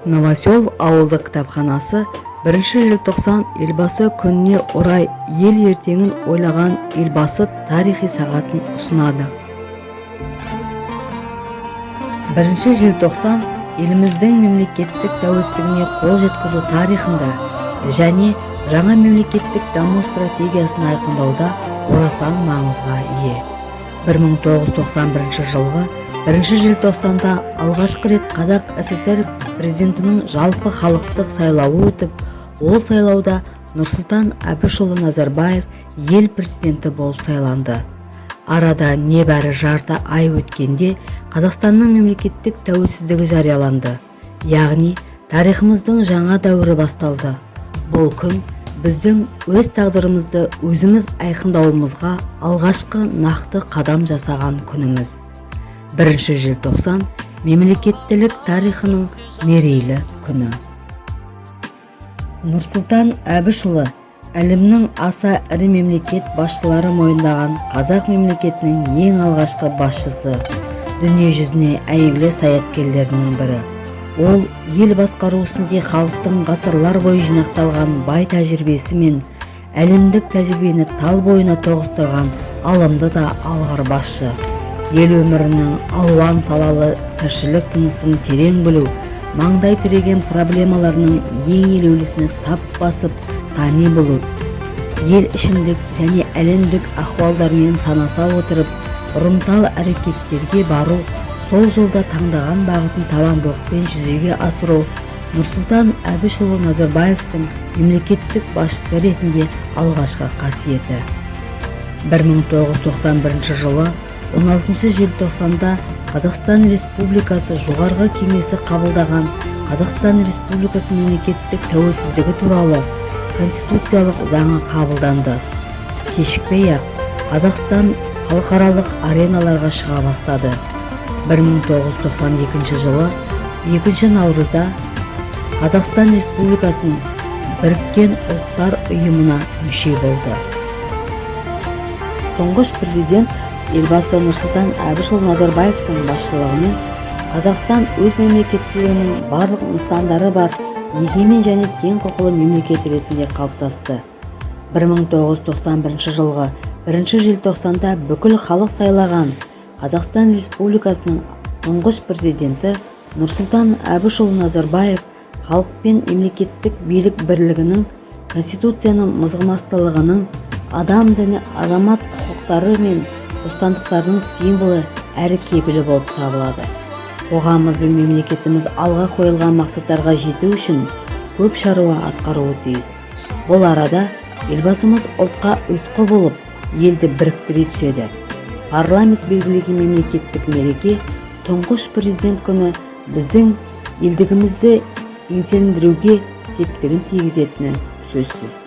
Новосел ауылдық кітапханасы 1 желтоқсан елбасы күніне орай ел ертеңін ойлаған елбасы тарихи сағатын ұсынады. 1 желтоқсан еліміздің мемлекеттік тәуелсіздігіне қол жеткізу тарихында және жаңа мемлекеттік даму стратегиясын айқындауда орасан маңызға ие. 1991 жылғы 1 желтоқсанда алғашқы рет Қазақ СССР президентінің жалпы халықтық сайлауы өтіп, ол сайлауда Нұрсұлтан Әбішұлы Назарбаев ел президенті болып сайланды. Арада небәрі жарты ай өткенде Қазақстанның мемлекеттік тәуелсіздігі жарияланды, яғни тарихымыздың жаңа дәуірі басталды. Бұл күн біздің өз тағдырымызды өзіміз айқындауымызға алғашқы нақты қадам жасаған күніміз. 1 желтоқсан мемлекеттілік тарихының мерейлі күні. Нұрсұлтан Әбішұлы әлемнің аса ірі мемлекет басшылары мойындаған қазақ мемлекетінің ең алғашқы басшысы, дүние жүзіне әйгілі саяткерлерінің бірі. Ол ел басқару ісінде халықтың ғасырлар бойы жинақталған бай тәжірибесі мен әлемдік тәжірибені тал бойына тоғыстырған алымды да алғыр басшы. Ел өмірінің алуан салалы тіршілік тынысын терең білу, маңдай тіреген проблемаларының ең елеулісіне тап басып, тани білу, ел ішіндік және әлемдік ахуалдармен санаса отырып, ұрымтал әрекеттерге бару, сол жолда таңдаған бағытын табандылықпен жүзеге асыру Нұрсұлтан Әбішұлы Назарбаевтың мемлекеттік басшысы ретінде алғашқы қасиеті. 1991 жылы 16 желтоқсанда Қазақстан Республикасы Жоғарғы Кеңесі қабылдаған Қазақстан Республикасы мемлекеттік тәуелсіздігі туралы конституциялық заңы қабылданды. Кешікпей-ақ Қазақстан халықаралық ареналарға шыға бастады. 1992 жылы 2 наурызда Қазақстан Республикасының Біріккен Ұлттар ұйымына мүше болды. Тұңғыш президент елбасы Нұрсұлтан Әбішұлы Назарбаевтың басшылығымен Қазақстан өз мемлекеттілігінің барлық нысандары бар егемен және тең құқылы мемлекет ретінде қалыптасты. 1991 жылғы 1 желтоқсанда бүкіл халық сайлаған Қазақстан Республикасының тұңғыш президенті Нұрсұлтан Әбішұлы Назарбаев халық пен мемлекеттік билік бірлігінің, конституцияның мызғымастылығының, адам және азамат құқықтары мен бостандықтарының символы әрі кепілі болып табылады. Қоғамымыз бен мемлекетіміз алға қойылған мақсаттарға жету үшін көп шаруа атқаруы тиіс. Бұл арада елбасымыз ұлтқа ұйытқы болып, елді біріктіре түседі. Парламент белгілеген мемлекеттік мереке тұңғыш президент күні біздің елдігімізді еңселендіруге септігін тигізетіні сөзсіз.